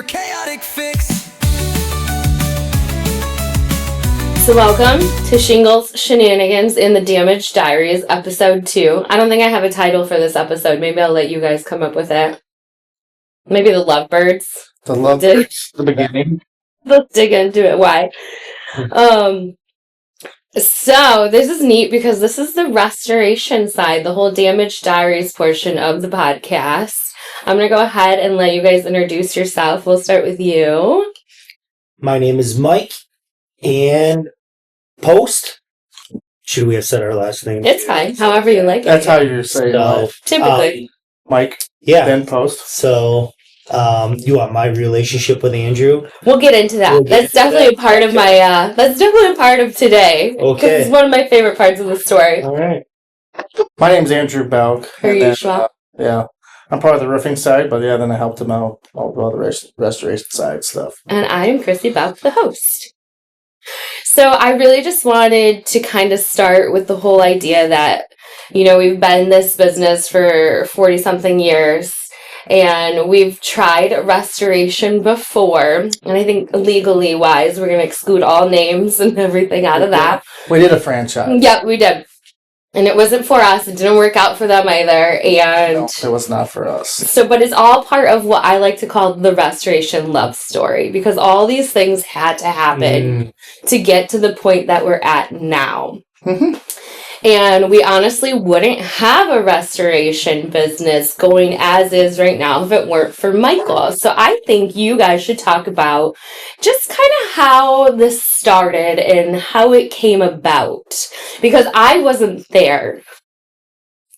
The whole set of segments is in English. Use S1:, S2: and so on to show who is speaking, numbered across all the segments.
S1: your chaotic fix.
S2: So welcome to Shingles Shenanigans in the Diaries, episode 2. I don't think I have a title for this episode. Maybe I'll let you guys come up with it. Maybe the Lovebirds.
S3: The Lovebirds, the beginning.
S2: Let's dig into it. Why? So this is neat because this is the restoration side, the whole Damaged Diaries portion of the podcast. I'm going to go ahead and let you guys introduce yourself. We'll start with you.
S4: My name is Mike, and Post. Should we have said our last name?
S2: It's fine, however you like it.
S3: That's how you say it.
S2: Typically.
S3: Mike,
S4: Yeah.
S3: then Post.
S4: So, you want my relationship with Andrew?
S2: We'll get into that. That's definitely a part of my, that's definitely a part of today.
S4: Okay.
S2: Because it's one of my favorite parts of the story.
S4: All right.
S3: My name's Andrew Belk.
S2: Per usual.
S3: Yeah. I'm part of the roofing side, but yeah, then I helped him out all the restoration side stuff.
S2: And I'm Crissy, the host. So I really just wanted to kind of start with the whole idea that, you know, we've been in this business for 40-something years, and we've tried restoration before, and I think legally wise, we're going to exclude all names and everything out of that.
S3: We did a franchise.
S2: Yep, we did. And it wasn't for us. It didn't work out for them either. And
S3: No, it was not for us.
S2: so, but it's all part of what I like to call the restoration love story, because all these things had to happen to get to the point that we're at now.
S3: Mm-hmm.
S2: And we honestly wouldn't have a restoration business going as is right now if it weren't for Michael. So I think you guys should talk about just kind of how this started and how it came about. Because I wasn't there.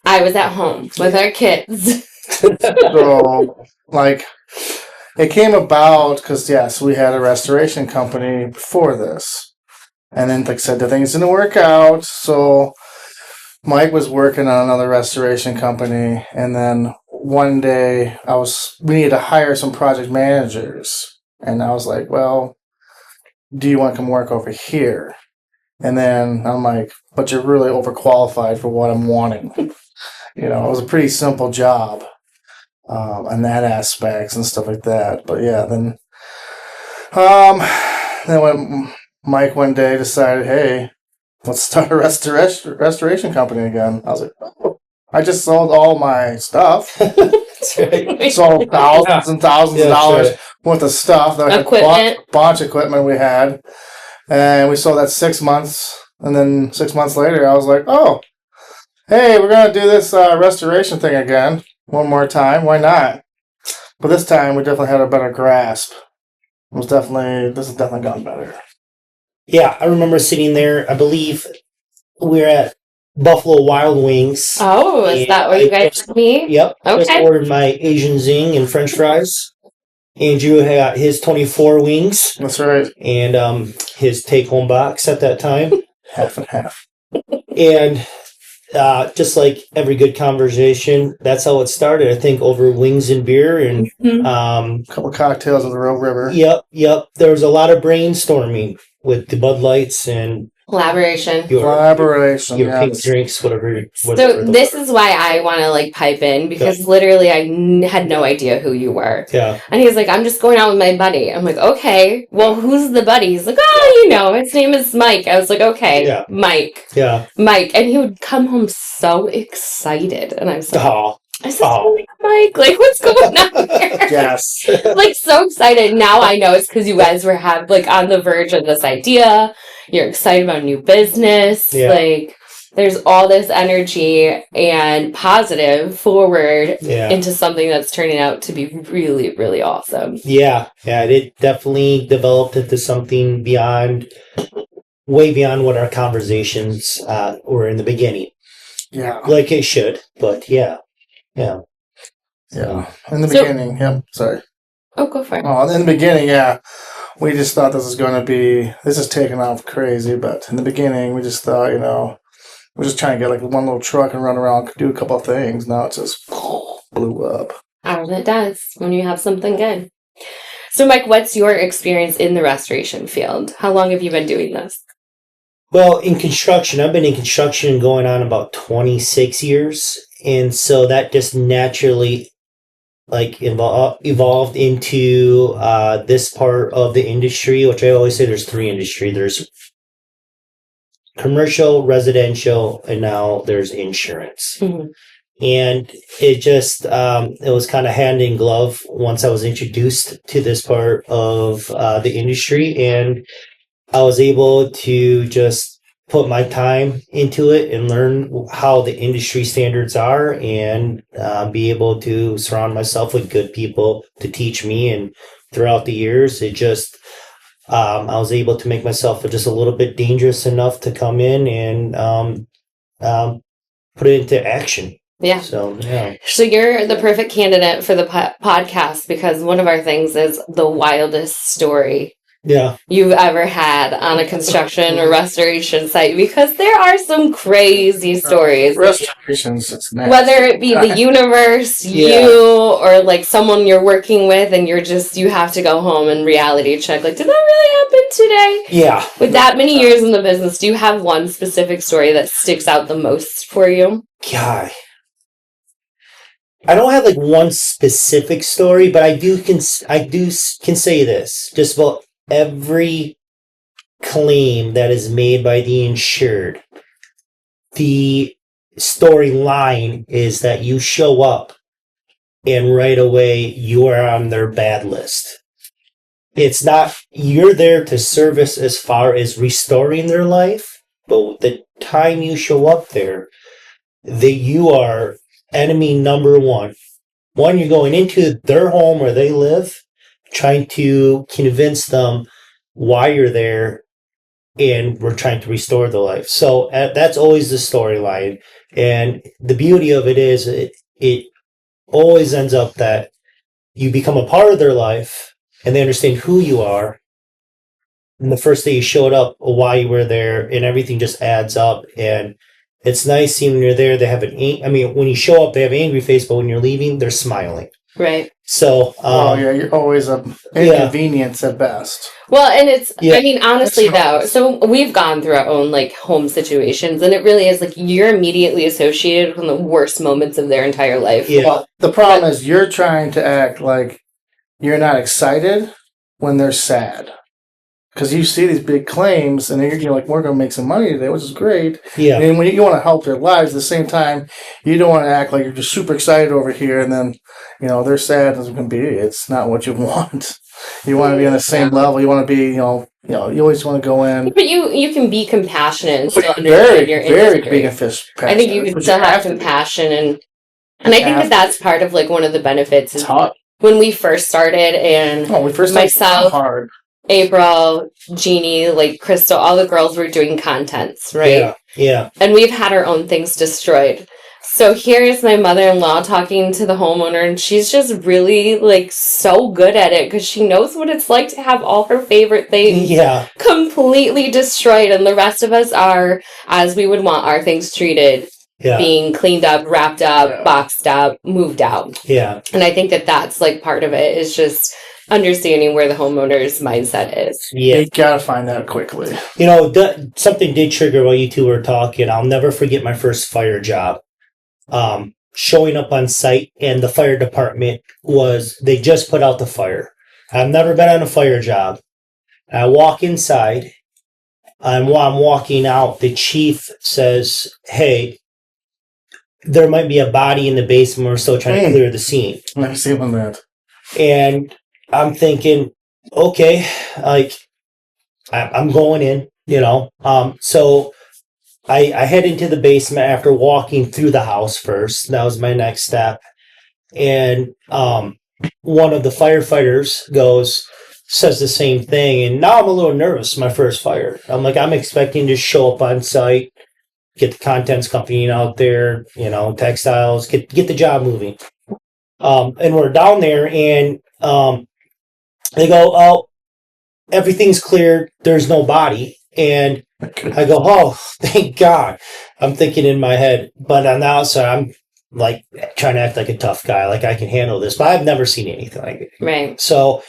S2: I was at home with our kids.
S3: So, like, it came about because, yes, we had a restoration company before this. And then, like I said, the things didn't work out, so Mike was working on another restoration company, and then one day we needed to hire some project managers, and I was like, well, do you want to come work over here? And then I'm like, but you're really overqualified for what I'm wanting. You know, it was a pretty simple job on that aspects and stuff like that. But yeah, then when Mike one day decided, hey, let's start a restoration company again. I was like, oh, I just sold all my stuff. Sold thousands and thousands of dollars worth of stuff.
S2: Equipment.
S3: Bunch of equipment we had. And we sold that 6 months. And then 6 months later, I was like, oh, hey, we're going to do this restoration thing again. One more time. Why not? But this time, we definitely had a better grasp. This has definitely gone better.
S4: Yeah, I remember sitting there. I believe we were at Buffalo Wild Wings.
S2: Oh, is that where you guys took me?
S4: Yep.
S2: Okay.
S4: Just ordered my Asian Zing and French fries. Andrew had his 24 wings.
S3: That's right.
S4: And his take-home box at that time.
S3: Half and half.
S4: And just like every good conversation, that's how it started. I think over wings and beer and
S3: A couple of cocktails at the Rogue River.
S4: Yep. There was a lot of brainstorming with the Bud Lights and
S2: Collaboration.
S3: Collaboration,
S4: your pink
S3: yes.
S4: drinks, whatever.
S2: So this is why I want to like pipe in, because literally I had no idea who you were.
S4: Yeah.
S2: And he's like, I'm just going out with my buddy. I'm like, okay, well, who's the buddy? He's like, oh, you know, his name is Mike. I was like, okay, Mike.
S4: Yeah.
S2: Mike. And he would come home so excited. And I was like,
S4: Oh.
S2: I said, oh, Mike, like, what's going on here?
S3: Yes.
S2: Like, so excited. Now I know it's because you guys were on the verge of this idea. You're excited about new business.
S4: Yeah.
S2: Like, there's all this energy and positive forward into something that's turning out to be really, really awesome.
S4: Yeah. It definitely developed into something way beyond what our conversations were in the beginning.
S3: Yeah.
S4: Like it should, but yeah.
S3: In the beginning, sorry.
S2: Oh, go for it.
S3: Oh, in the beginning, we just thought this is taking off crazy, but in the beginning, we just thought, we're just trying to get like one little truck and run around, do a couple of things. Now it just blew up.
S2: As it does when you have something good. So, Mike, what's your experience in the restoration field? How long have you been doing this?
S4: Well, in construction, I've been in construction going on about 26 years. And so that just naturally evolved into this part of the industry, which I always say there's three industry. There's commercial, residential, and now there's insurance.
S2: Mm-hmm.
S4: And it just it was kind of hand in glove once I was introduced to this part of the industry, and I was able to just put my time into it and learn how the industry standards are, and be able to surround myself with good people to teach me. And throughout the years, it just I was able to make myself just a little bit dangerous enough to come in and put it into action.
S2: Yeah.
S4: So, yeah.
S2: So you're the perfect candidate for the podcast, because one of our things is the wildest story you've ever had on a construction or restoration site, because there are some crazy stories.
S3: Restorations, it's nasty.
S2: Whether it be the universe, you, or like someone you're working with, and you have to go home and reality check, like, did that really happen today?
S4: Yeah.
S2: With that many years in the business, do you have one specific story that sticks out the most for you?
S4: God. I don't have like one specific story, but I can say this. Just about every claim that is made by the insured, the storyline is that you show up and right away you are on their bad list. It's not, you're there to service as far as restoring their life, but the time you show up there, that you are enemy number one. One, you're going into their home where they live, trying to convince them why you're there, and we're trying to restore the life. So that's always the storyline. And the beauty of it is it always ends up that you become a part of their life and they understand who you are. And the first day you showed up, why you were there, and everything just adds up. And it's nice seeing when you're there, they have when you show up, they have an angry face, but when you're leaving, they're smiling.
S2: Right.
S4: So,
S3: you're always an inconvenience at best.
S2: Well, and it's, honestly though, so we've gone through our own like home situations, and it really is like you're immediately associated with the worst moments of their entire life.
S4: Yeah.
S3: Well, the problem is you're trying to act like you're not excited when they're sad. Because you see these big claims, and you're like, we're going to make some money today, which is great.
S4: Yeah.
S3: And when you want to help their lives, at the same time, you don't want to act like you're just super excited over here, and then, they're sad as it can be. It's not what you want. You want to be on the same level. You want to be, you always want to go in.
S2: But you can be compassionate and still understand your industry.
S3: Very big and fish
S2: I think you can still have compassion, and I think that's part of like one of the benefits.
S3: It's hard.
S2: When we first started, and myself,
S3: hard.
S2: April, Jeannie, like Crystal, all the girls were doing contents, right?
S4: Yeah.
S2: And we've had our own things destroyed. So here is my mother-in-law talking to the homeowner, and she's just really like so good at it because she knows what it's like to have all her favorite things completely destroyed, and the rest of us are, as we would want our things treated, being cleaned up, wrapped up, boxed up, moved out.
S4: Yeah.
S2: And I think that's like part of it is just understanding where the homeowner's mindset is.
S4: Yeah.
S3: You gotta find that quickly.
S4: Something did trigger while you two were talking. I'll never forget my first fire job. Showing up on site, and the fire department they just put out the fire. I've never been on a fire job. I walk inside, and while I'm walking out, the chief says, "Hey, there might be a body in the basement. We're still trying to clear the scene."
S3: I've seen that.
S4: And I'm thinking, okay, like I'm going in, So I head into the basement after walking through the house first. That was my next step. And one of the firefighters says the same thing. And now I'm a little nervous, my first fire. I'm expecting to show up on site, get the contents company out there, textiles, get the job moving. And we're down there, and they go, "Oh, everything's cleared. There's no body." And I go, "Oh, thank God." I'm thinking in my head, but on the outside, I'm like trying to act like a tough guy, like I can handle this. But I've never seen anything like it.
S2: Right.
S4: So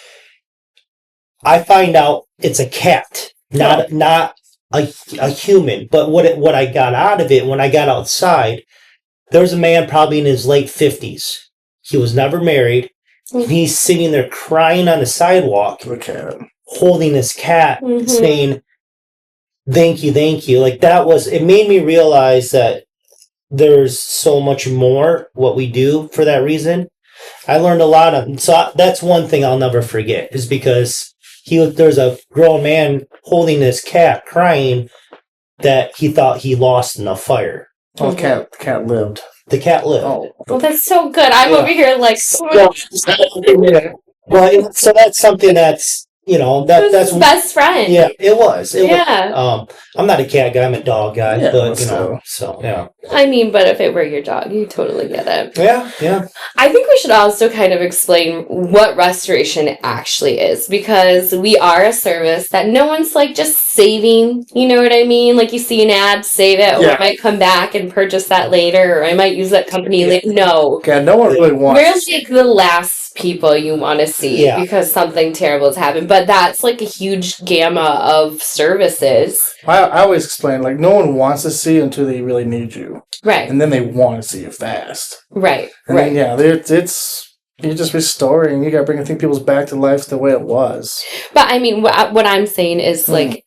S4: I find out it's a cat, not a human. But what I got out of it when I got outside, there was a man probably in his late 50s. He was never married. He's sitting there crying on the sidewalk, holding his cat, saying, thank you. Like, it made me realize that there's so much more what we do for that reason. I learned a lot that's one thing I'll never forget, is because there's a grown man holding his cat crying that he thought he lost in a fire.
S3: Oh, the cat lived.
S4: The cat lived.
S2: Oh, well, that's so good. I'm over here like.
S4: Well, so that's something that's that's
S2: best friend.
S4: Yeah, it was. I'm not a cat guy. I'm a dog guy. But so yeah.
S2: I mean, but if it were your dog, you totally get it.
S4: Yeah.
S2: I think we should also kind of explain what restoration actually is, because we are a service that no one's like just saving. You know what I mean? Like, you see an ad, save it, or I might come back and purchase that later, or I might use that company later. No.
S3: Yeah, no one really wants.
S2: We're like the last people you want to see because something terrible has happened. But that's like a huge gamma of services.
S3: I always explain, like, no one wants to see you until they really need you.
S2: Right.
S3: And then they want to see you fast.
S2: Right.
S3: And then, it's you're just restoring. You got to bring people's back to life the way it was.
S2: But I mean, what I'm saying is like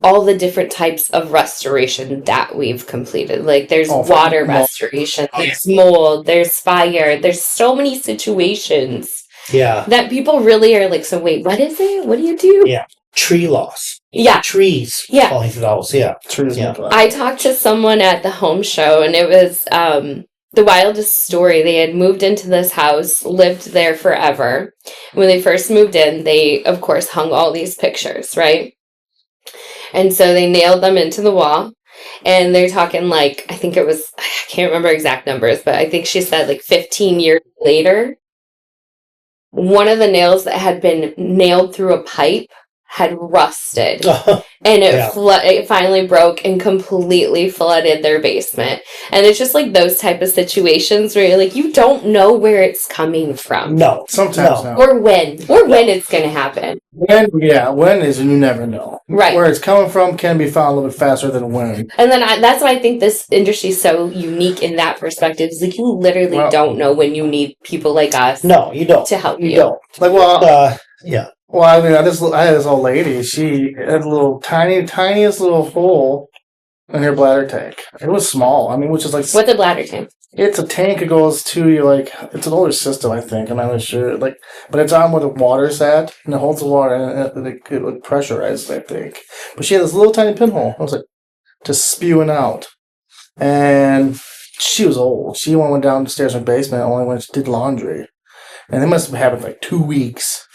S2: all the different types of restoration that we've completed. Like, there's water restoration, there's mold, there's fire, there's so many situations.
S4: Yeah.
S2: That people really are like, so wait, what is it? What do you do?
S4: Yeah. Tree loss.
S2: Yeah.
S4: Trees falling through the house. Yeah.
S3: Trees.
S4: Yeah.
S2: I talked to someone at the home show, and it was the wildest story. They had moved into this house, lived there forever. When they first moved in, they, of course, hung all these pictures, right? And so they nailed them into the wall. And they're talking like, I think it was, I can't remember exact numbers, but I think she said like 15 years later, one of the nails that had been nailed through a pipe had rusted. And it finally broke and completely flooded their basement. And it's just like those type of situations where you're like, you don't know where it's coming from.
S4: No.
S3: Sometimes no.
S2: Or when it's going to happen.
S3: When is, and you never know.
S2: Right.
S3: Where it's coming from can be found a little bit faster than when.
S2: And then that's why I think this industry is so unique in that perspective. Is like, you literally don't know when you need people like us.
S4: No, you don't.
S2: To help you.
S4: You don't.
S3: Like,
S4: yeah.
S3: Well, I mean, I had this old lady. She had a little tiniest little hole in her bladder tank. It was small. I mean, which is like...
S2: What's a bladder tank?
S3: It's a tank. It goes to you, like... It's an older system, I think. I'm not really sure. Like, but it's on where the water's at, and it holds the water, and it would pressurize, I think. But she had this little tiny pinhole. I was like, just spewing out. And she was old. She went downstairs in her basement only when she did laundry. And it must have happened for like 2 weeks.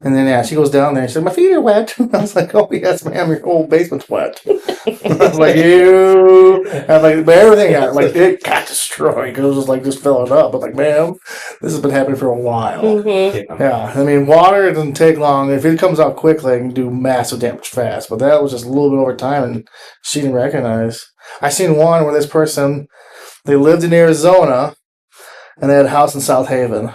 S3: And then, she goes down there and she said, my feet are wet. I was like, oh, yes, ma'am, your whole basement's wet. I was like, but everything it got destroyed because it was just filling up. But like, ma'am, this has been happening for a while.
S2: Mm-hmm.
S3: Yeah, I mean, water doesn't take long. If it comes out quickly, it can do massive damage fast. But that was just a little bit over time, and she didn't recognize. I seen one where this person, they lived in Arizona, and they had a house in South Haven.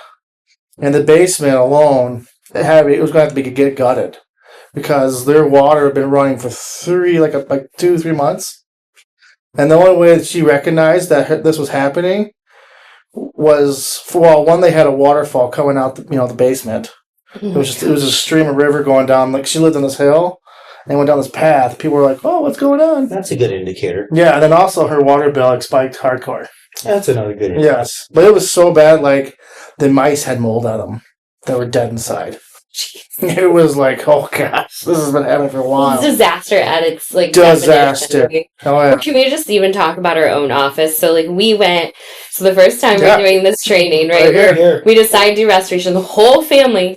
S3: And the basement alone... It was going to have to get gutted because their water had been running for 2-3 months, and the only way that she recognized that this was happening was one, they had a waterfall coming out the basement. It was a stream of river going down. Like, she lived on this hill and went down this path. People were like, "Oh, what's going on?"
S4: That's a good indicator.
S3: Yeah, and then also her water bill spiked hardcore.
S4: That's another good indicator.
S3: Yes, but it was so bad, like the mice had mold on them that were dead inside. It was like, oh gosh, this has been happening for a while.
S2: It's disaster at its
S3: disaster. Oh, yeah.
S2: Can we just even talk about our own office? So we went. So the first time we're doing this training, right?
S3: Here.
S2: We decided to do restoration. The whole family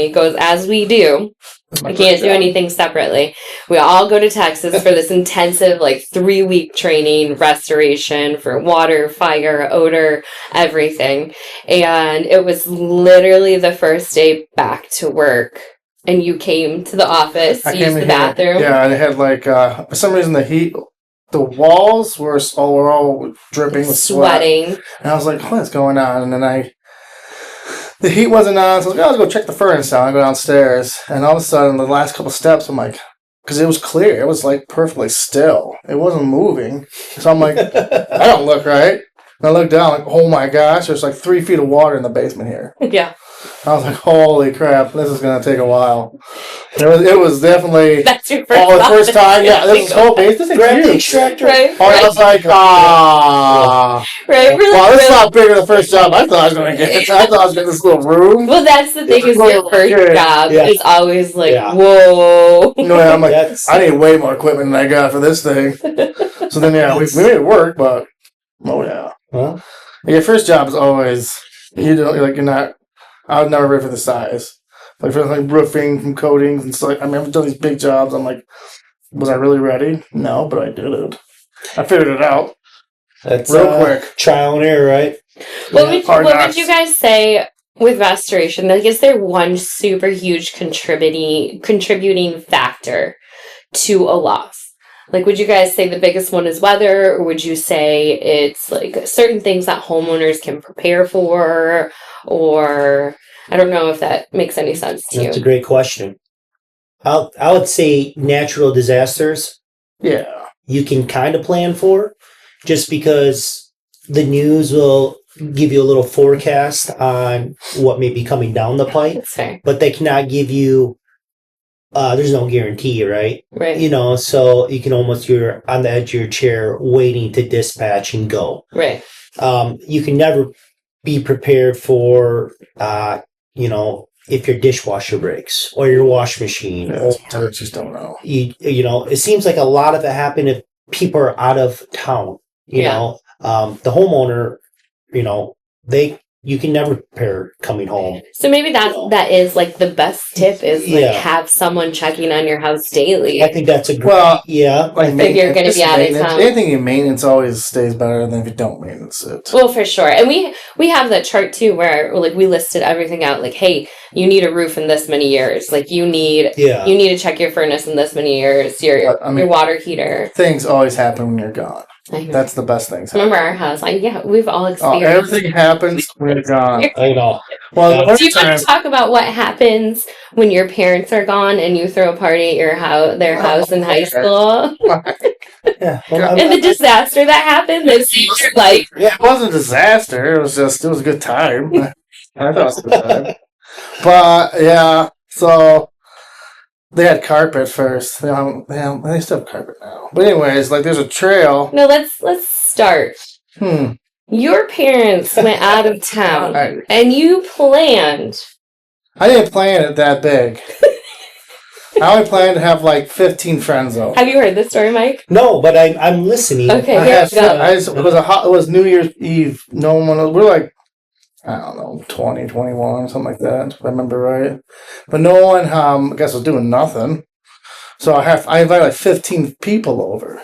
S2: goes as we do. We can't do anything separately. We all go to Texas for this intensive 3-week training, restoration for water, fire, odor, everything. And it was literally the first day back to work. And you came to the office to use the bathroom.
S3: Yeah, and it had for some reason the walls were all dripping with
S2: sweating.
S3: And I was like, what's going on? And then the heat wasn't on, so I was like, let's go check the furnace out. I go downstairs, and all of a sudden, the last couple steps, I'm like, because it was clear, it was perfectly still. It wasn't moving. So I'm like, I don't look right. And I looked down, like, oh my gosh, there's like 3 feet of water in the basement here.
S2: Yeah.
S3: I was like, holy crap, this is going to take a while. It was definitely...
S2: That's your first
S3: the
S2: thought.
S3: first time, yeah, this is whole base. This
S4: Grab the
S3: is
S4: extractor.
S2: Right.
S3: I was like,
S2: Right. Really,
S3: Well, this is
S2: really.
S3: not bigger than the first job I thought I was going to get. I thought I was getting this little room.
S2: Well, that's the thing is your first job
S4: Yeah.
S2: is always like,
S4: Yeah.
S2: whoa.
S3: No, I'm like,
S4: That's-
S3: I need way more equipment than I got for this thing. So then, yeah, we made it work, but, oh yeah.
S4: Well,
S3: Your first job is always, you're not, I would never ready for the size. Like for like roofing and coatings and stuff. I mean, I've done these big jobs. I'm like, was I really ready? No, but I did it. I figured it out
S4: that's
S3: real quick.
S4: trial and error, right?
S2: What would
S3: Hard
S2: what
S3: knocks.
S2: would you guys say with restoration? Like, is there one super huge contributing factor to a loss? Like, would you guys say the biggest one is weather, or would you say it's like certain things that homeowners can prepare for, or I don't know if that makes any sense to
S4: That's a
S2: you.
S4: great question. I would say natural disasters
S3: Yeah.
S4: you can kind of plan for, just because the news will give you a little forecast on what may be coming down the pipe,
S2: That's fair,
S4: but they cannot give you. There's no guarantee, right?
S2: right?
S4: You know, so you can almost you're on the edge of your chair waiting to dispatch and go.
S2: Right.
S4: You can never be prepared for, if your dishwasher breaks or your wash machine.
S3: Yeah,
S4: Or
S3: I just don't know.
S4: it seems like a lot of it happened if people are out of town.
S2: Yeah.
S4: The homeowner, you can never prepare coming home.
S2: So maybe that is like the best tip is like
S4: Yeah.
S2: have someone checking on your house daily.
S4: I think that's a great.
S3: Well,
S4: Yeah.
S3: like
S2: If you're gonna be out of
S3: maintenance,
S2: town.
S3: anything you maintenance always stays better than if you don't maintenance it.
S2: Well, for sure. And we have that chart too where like we listed everything out like, hey, you need a roof in this many years. Like you need
S4: Yeah.
S2: to check your furnace in this many years, your
S3: But, I mean-
S2: your water heater.
S3: Things always happen when you're gone.
S2: I know.
S3: That's the best things.
S2: Remember our house? We've all
S3: Oh,
S2: experienced.
S3: everything happens when you're gone.
S4: I know.
S3: Well,
S4: Yeah.
S3: the
S2: Do you
S3: first time,
S2: want to talk about what happens when your parents are gone and you throw a party at your house, their house in high school,
S4: Yeah.
S2: and the disaster that happened? It's like
S3: yeah, it wasn't a disaster. It was a good time. I thought it was a good time. But yeah, so they had carpet first. They still have carpet now. But anyways, like there's a trail.
S2: no. Let's start. Your parents went out of town,
S3: I
S2: and you planned.
S3: didn't plan it that big. I only planned to have like 15 friends over.
S2: Have you heard this story, Mike?
S4: No, but I'm listening.
S2: Okay,
S3: I
S2: here
S3: had,
S2: we go.
S3: it was New Year's Eve. No one. We're like, I don't know, 20, 21, something like that. If I remember right. But no one, I guess, was doing nothing. So I invited like 15 people over.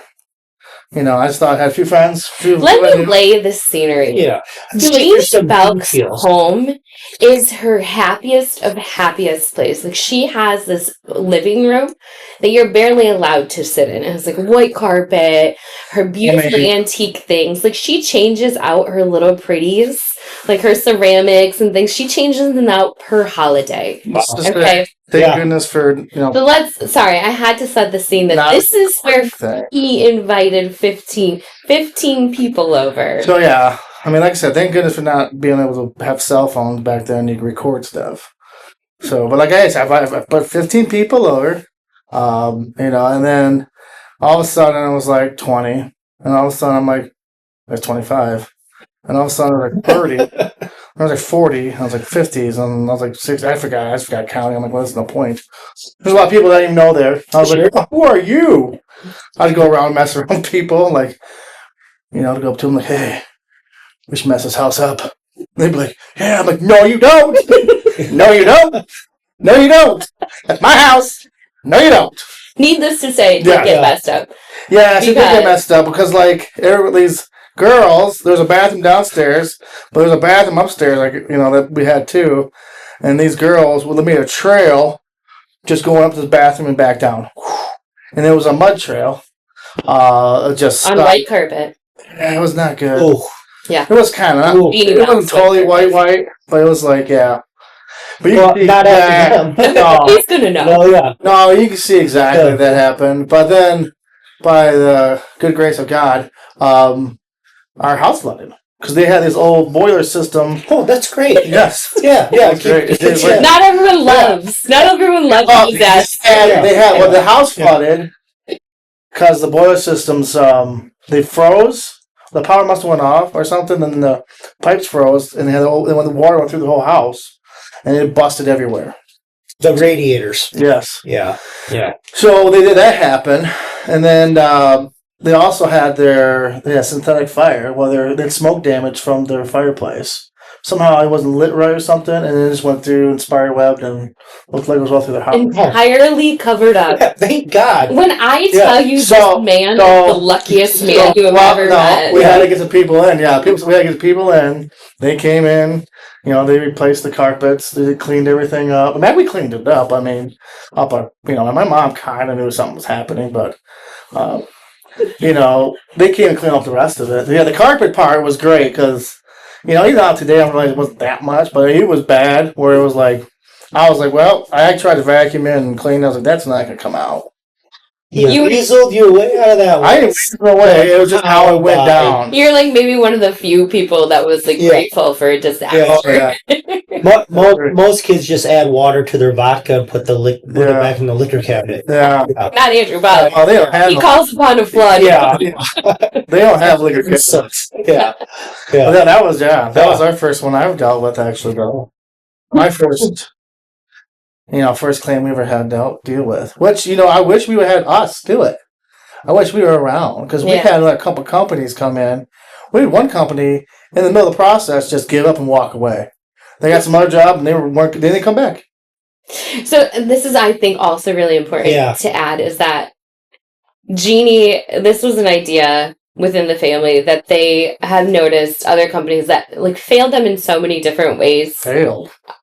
S3: I just thought I had a few friends.
S2: Let me lay the scenery.
S4: Yeah.
S2: Jane
S4: Some
S2: Belk's
S4: details.
S2: home is her happiest of happiest place. Like she has this living room that you're barely allowed to sit in. It has like white carpet, her beautiful antique things. Like she changes out her little pretties, like her ceramics and things. She changes them out per holiday. Okay.
S3: Thank
S4: Yeah.
S3: goodness for
S2: So sorry, I had to set the scene that
S3: Not
S2: this is where
S3: thing.
S2: he invited 15 people over.
S3: So yeah, I mean, like I said, thank goodness for not being able to have cell phones back then. You could record stuff. So, but like I said, I put 15 people over, and then all of a sudden it was like 20, and all of a sudden I'm like, there's 25, and all of a sudden it was like 30. I was like 40, I was like 50s, and I was like 60. I forgot counting. I'm like, well, there's no point. There's a lot of people that I didn't even know there. I was like, who are you? I'd go around mess around with people, like, to go up to them, like, hey, we should mess this house up. They'd be like, yeah. I'm like, no, you don't. No, you don't. No, you don't. That's my house. No, you don't.
S2: Needless to say, it did
S3: Yeah,
S2: get
S4: yeah.
S2: messed up.
S3: Yeah, she did get
S2: Because-
S3: messed up because, like, these girls, there's a bathroom downstairs, but there's a bathroom upstairs, like, that we had too. And these girls, they made a trail just going up to the bathroom and back down. And it was a mud trail. Just
S2: On white carpet.
S3: Yeah, it was not good.
S4: Oh,
S3: It was kind of.
S4: Ooh.
S2: Beanie
S3: It wasn't
S2: Bags
S3: totally
S2: white
S3: white, but it was like, yeah. But
S4: well,
S3: can see
S4: not
S3: that-
S4: after them.
S3: no,
S2: He's gonna know.
S4: No, yeah.
S3: no, you can see exactly that happened. But then, by the good grace of God, our house flooded. because they had this old boiler system.
S4: Oh, that's great.
S3: Yes.
S4: Yeah.
S3: That's great.
S4: Yeah.
S2: Not everyone loves. Not everyone loves that.
S3: They had when the house flooded because the boiler systems they froze. The power must have went off or something, and the pipes froze, and when the water went through the whole house, and it busted everywhere.
S4: The radiators.
S3: Yes.
S4: Yeah.
S3: So they did that happen, and then they also had synthetic fire. Well, they had smoke damage from their fireplace. Somehow it wasn't lit right or something, and it just went through and spider webbed and looked like it was all through their house.
S2: Entirely covered up.
S4: Yeah, thank God.
S2: When I tell you this man is the luckiest man you have ever met.
S3: We had to get the people in. Yeah, we had to get the people in. They came in. They replaced the carpets. They cleaned everything up. I mean, we cleaned it up. I mean, and my mom kind of knew something was happening, but, they came and cleaned up the rest of it. Yeah, the carpet part was great because, even out today, I don't realize it wasn't that much, but it was bad where it was like, I was like, well, I tried to vacuum in and clean. I was like, that's not going to come out.
S4: You weaseled your way out of that one.
S3: I didn't weasel my way. It was just how it went down.
S2: You're like maybe one of the few people that was like grateful for a disaster.
S3: Yeah.
S4: Most kids just add water to their vodka and put it back in the liquor cabinet.
S3: Yeah.
S2: Not Andrew, but
S3: they don't have
S2: he calls upon a flood.
S3: Yeah. They don't have liquor cabinets.
S4: Yeah.
S3: But that was our first one I've dealt with actually, though. My first. First claim we ever had to deal with. Which, I wish we would have had us do it. I wish we were around. Because we had a couple companies come in. We had one company, in the middle of the process, just give up and walk away. They got some other job, and then they come back.
S2: So this is, I think, also really important to add, is that Jeannie, this was an idea within the family that they have noticed other companies that like failed them in so many different ways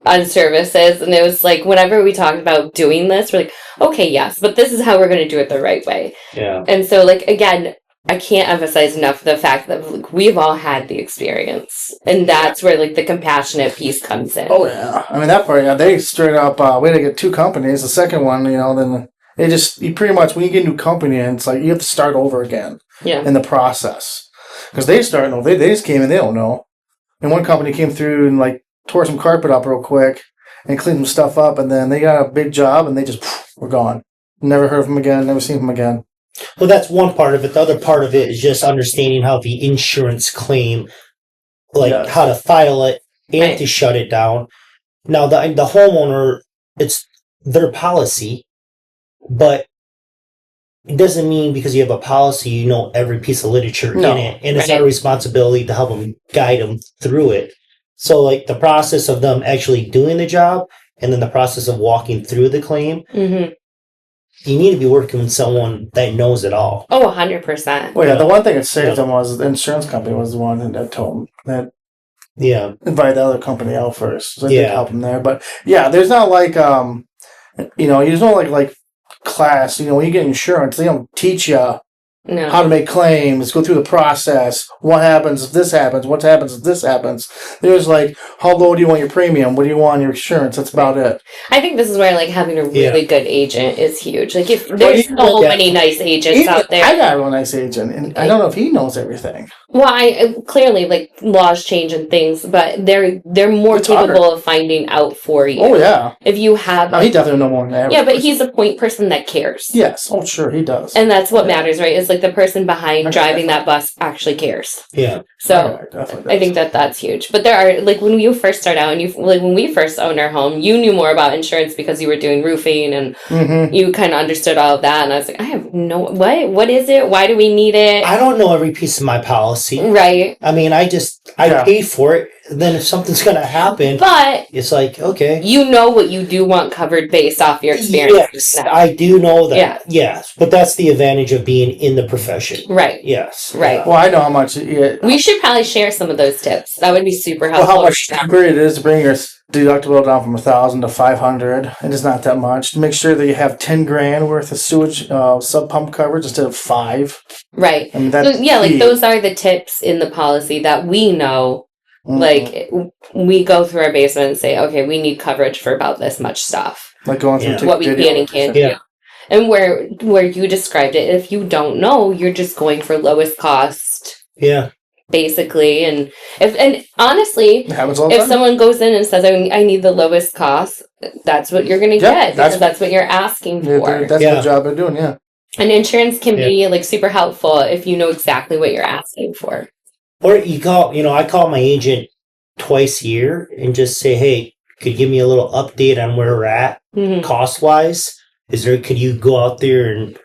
S2: on services, and it was like whenever we talked about doing this, we're like, okay, yes, but this is how we're going to do it the right way. And so like again, I can't emphasize enough the fact that like, we've all had the experience, and that's where like the compassionate piece comes in.
S3: Oh yeah, I mean that part. They straight up we had to get two companies. The second one, then you pretty much when you get a new company in, it's like you have to start over again. In the process, because they just came in, they don't know. And one company came through and like tore some carpet up real quick and cleaned some stuff up, and then they got a big job and they just were gone. Never heard of them again. Never seen them again.
S4: Well, that's one part of it. The other part of it is just understanding how the insurance claim, how to file it and to shut it down. Now, the homeowner, it's their policy, but it doesn't mean because you have a policy, you know every piece of literature in it. And it's our responsibility to help them, guide them through it. So, like, the process of them actually doing the job and then the process of walking through the claim, you need to be working with someone that knows it all.
S2: Oh, 100%.
S3: Well, yeah, the one thing that saved them was the insurance company was the one that told them that invited the other company out first. So they did help them there. But, there's not like, there's no like class, when you get insurance, they don't teach you how to make claims, go through the process, what happens if this happens, what happens if this happens. There's like, how low do you want your premium, what do you want on your insurance, that's about it.
S2: I think this is where like having a really good agent is huge. Like if there's so many nice agents out there.
S3: I got a real nice agent, and I don't know if he knows everything.
S2: Well, I clearly like laws change and things, but they're more capable of finding out for you.
S3: Oh yeah.
S2: If you have,
S3: he definitely knows more than that.
S2: Yeah, but he's a point person that cares.
S3: Yes. Oh sure, he does.
S2: And that's what matters, right? Is like the person behind driving that bus actually cares.
S4: Yeah.
S2: So I think that's huge. But there are like when you first start out, and when we first owned our home, you knew more about insurance because you were doing roofing and you kind of understood all of that. And I was like, I have no what is it? Why do we need it?
S4: I don't know every piece of my policy.
S2: Right.
S4: I mean, I paid for it. Then if something's going to happen,
S2: but
S4: it's like, okay.
S2: You know what you do want covered based off your experience.
S4: Yes, I do know that. Yes. But that's the advantage of being in the profession.
S2: Right.
S4: Yes.
S2: Right.
S3: Well, I know how much.
S2: We should probably share some of those tips. That would be super helpful.
S3: Well, how much cheaper it is to bring your deductible down from $1,000 to $500. It is not that much. To make sure that you have $10,000 worth of sewage sub pump coverage instead of $5,000.
S2: Right.
S3: I mean, that's
S2: like those are the tips in the policy that we know. Like we go through our basement and say, okay, we need coverage for about this much stuff.
S3: Like going through
S2: what we can and can't do. And where you described it, if you don't know, you're just going for lowest cost.
S4: Yeah.
S2: basically. And honestly,
S3: It happens all the
S2: if
S3: time.
S2: someone goes in and says, I need the lowest cost, that's what you're going to
S3: Yeah,
S2: get because that's what you're asking for.
S3: That's the job they're doing, yeah.
S2: And insurance can be like super helpful if you know exactly what you're asking for.
S4: Or I call my agent twice a year and just say, hey, could you give me a little update on where we're at cost wise? Could you go out there and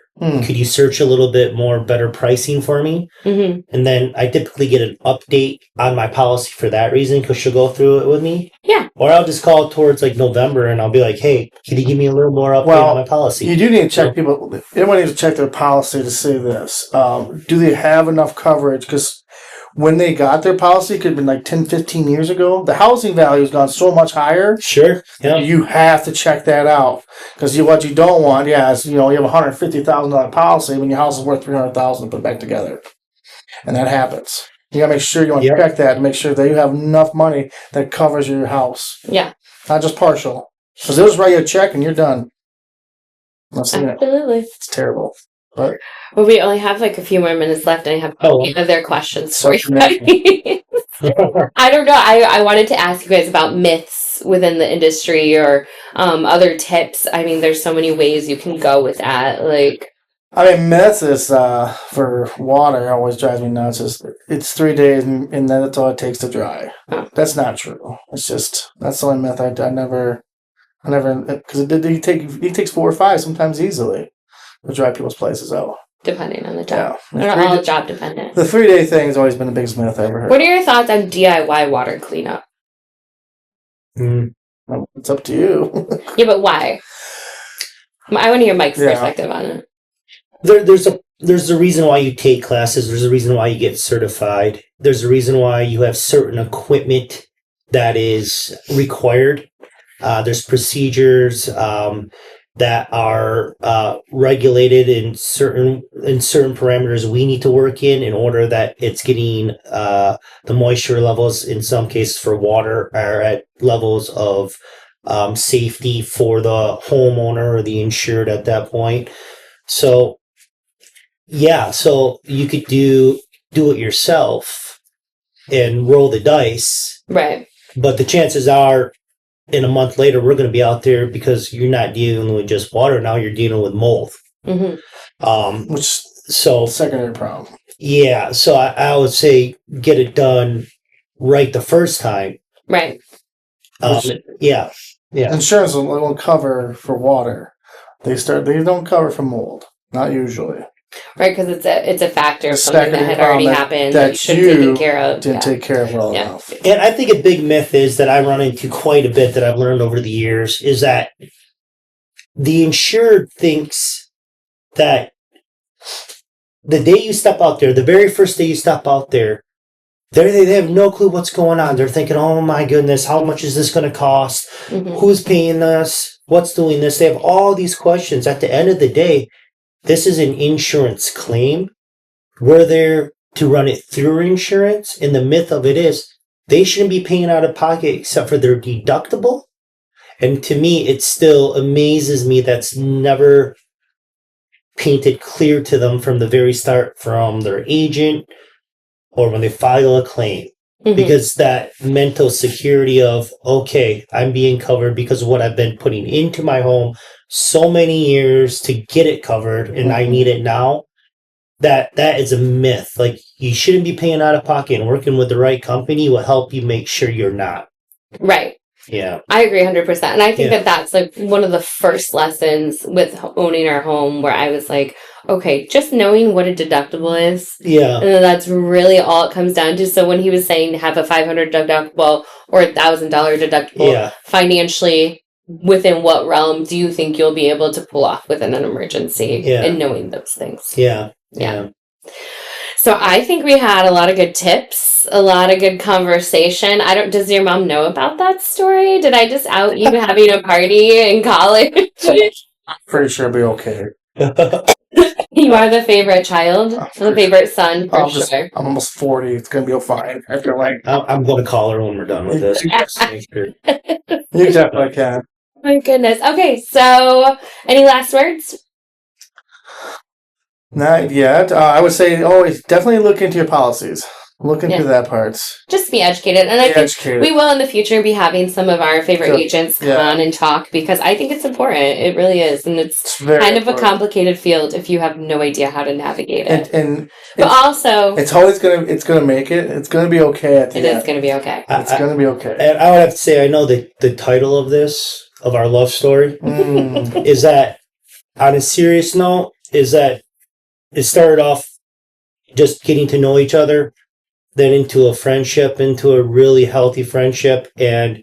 S4: could you search a little bit more better pricing for me? And then I typically get an update on my policy for that reason because she'll go through it with me.
S2: Yeah.
S4: Or I'll just call towards like November and I'll be like, hey, can you give me a little more update on my policy?
S3: You do need to check people. Everyone needs to check their policy to see this. Do they have enough coverage? Because when they got their policy, it could have been like 10, 15 years ago. The housing value has gone so much higher.
S4: Sure. Yeah.
S3: You have to check that out. Because what you don't want, is, you have a $150,000 policy when your house is worth $300,000 put back together. And that happens. You got to make sure you want to check that and make sure that you have enough money that covers your house.
S2: Yeah.
S3: Not just partial. Because they'll just write you a check and you're done.
S2: Absolutely.
S3: It's terrible. But
S2: well, we only have like a few more minutes left, and I have other questions for you. I don't know. I wanted to ask you guys about myths within the industry or other tips. I mean, there's so many ways you can go with that.
S3: Myths is for water always drives me nuts. It's 3 days and that's all it takes to dry. Oh. That's not true. It's just that's the only myth I never because he takes 4 or 5 sometimes easily to dry people's places out.
S2: Depending on the job. Yeah. They're all job dependent.
S3: The 3 day thing has always been the biggest myth I ever heard.
S2: What are your thoughts on DIY water cleanup?
S3: It's up to you.
S2: Yeah, but why? I want to hear Mike's perspective on it.
S4: There's a reason why you take classes. There's a reason why you get certified. There's a reason why you have certain equipment that is required. There's procedures that are regulated in certain parameters we need to work in order that it's getting the moisture levels in some cases for water are at levels of safety for the homeowner or the insured at that point. So you could do it yourself and roll the dice.
S2: Right.
S4: But the chances are in a month later, we're going to be out there because you're not dealing with just water. Now you're dealing with mold.
S3: Secondary problem.
S4: Yeah. So I would say get it done right the first time.
S2: Right.
S4: Yeah.
S3: Insurance will cover for water. They don't cover for mold. Not usually.
S2: Right, because it's a factor of something that had already happened that you should have taken care of.
S3: Didn't take care of well enough.
S4: And I think a big myth is that I run into quite a bit that I've learned over the years is that the insured thinks that the day you step out there, the very first day you step out there, they have no clue what's going on. They're thinking, oh my goodness, how much is this going to cost? Who's paying this? What's doing this? They have all these questions. At the end of the day, this is an insurance claim. We're there to run it through insurance. And the myth of it is they shouldn't be paying out of pocket except for their deductible. And to me, it still amazes me that's never painted clear to them from the very start from their agent or when they file a claim. Because that mental security of, okay, I'm being covered because of what I've been putting into my home so many years to get it covered and I need it now. That is a myth. Like you shouldn't be paying out of pocket, and working with the right company will help you make sure you're not.
S2: Right.
S4: Yeah.
S2: I agree 100%. And I think that's like one of the first lessons with owning our home where I was like, okay, just knowing what a deductible is.
S4: Yeah.
S2: And that's really all it comes down to. So when he was saying have a $500 deductible or $1,000 deductible, financially, within what realm do you think you'll be able to pull off within an emergency and knowing those things?
S4: Yeah.
S2: So I think we had a lot of good tips, a lot of good conversation. Does your mom know about that story? Did I just out you having a party in college?
S3: Pretty sure it'll be okay.
S2: You are the favorite child, the favorite son, for sure.
S3: I'm almost 40. It's going to be fine. I feel like
S4: I'm going to call her when we're done with this.
S3: You definitely can.
S2: My goodness. Okay, so any last words?
S3: Not yet. I would say always definitely look into your policies. Look into that part.
S2: Just be educated. And I think we will in the future be having some of our favorite agents come on and talk, because I think it's important. It really is. And it's kind of a complicated field if you have no idea how to navigate it. But also,
S3: it's always gonna make it. It's gonna be okay at the end. It is
S2: gonna be okay.
S3: It's gonna be okay.
S4: And I would have to say, I know the title of our love story is that, on a serious note, is that it started off just getting to know each other, then into a friendship, into a really healthy friendship. And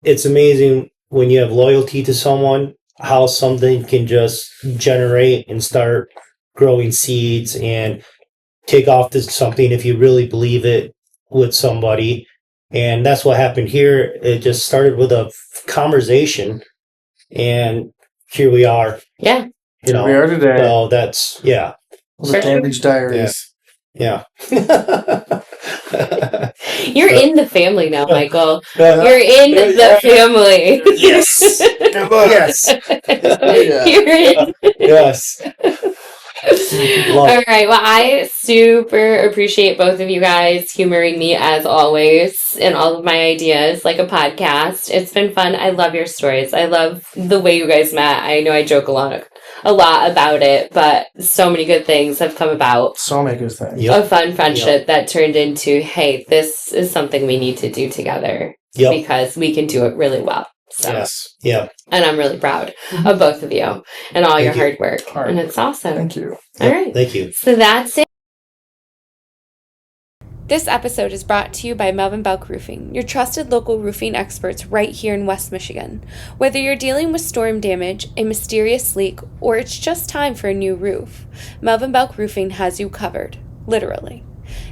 S4: it's amazing when you have loyalty to someone, how something can just generate and start growing seeds and take off to something if you really believe it with somebody. And that's what happened here. It just started with a conversation, and here we are.
S2: Yeah.
S3: Here we are today.
S4: So that's, yeah.
S3: The Diaries.
S4: Yeah.
S2: You're in the family now, Michael. You're in the family.
S4: Yes. Yes.
S2: You're in.
S4: Yes.
S2: All right. Well, I super appreciate both of you guys humoring me as always and all of my ideas like a podcast. It's been fun. I love your stories. I love the way you guys met. I know I joke a lot about it, but so many good things have come about.
S3: So many good things.
S2: A fun friendship that turned into, hey, this is something we need to do together because we can do it really well. So.
S4: Yes. Yeah.
S2: And I'm really proud of both of you and all your hard work. And it's awesome.
S3: Thank you.
S2: All right.
S4: Thank you.
S2: So that's it. This episode is brought to you by Melvin Belk Roofing, your trusted local roofing experts right here in West Michigan. Whether you're dealing with storm damage, a mysterious leak, or it's just time for a new roof, Melvin Belk Roofing has you covered, literally.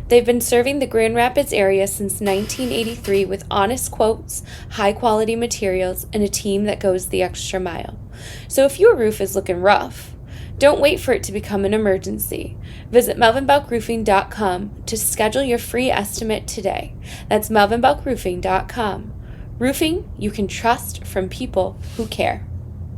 S2: They've been serving the Grand Rapids area since 1983 with honest quotes, high-quality materials, and a team that goes the extra mile. So if your roof is looking rough, don't wait for it to become an emergency. Visit melvinbelkroofing.com to schedule your free estimate today. That's melvinbelkroofing.com. Roofing you can trust from people who care.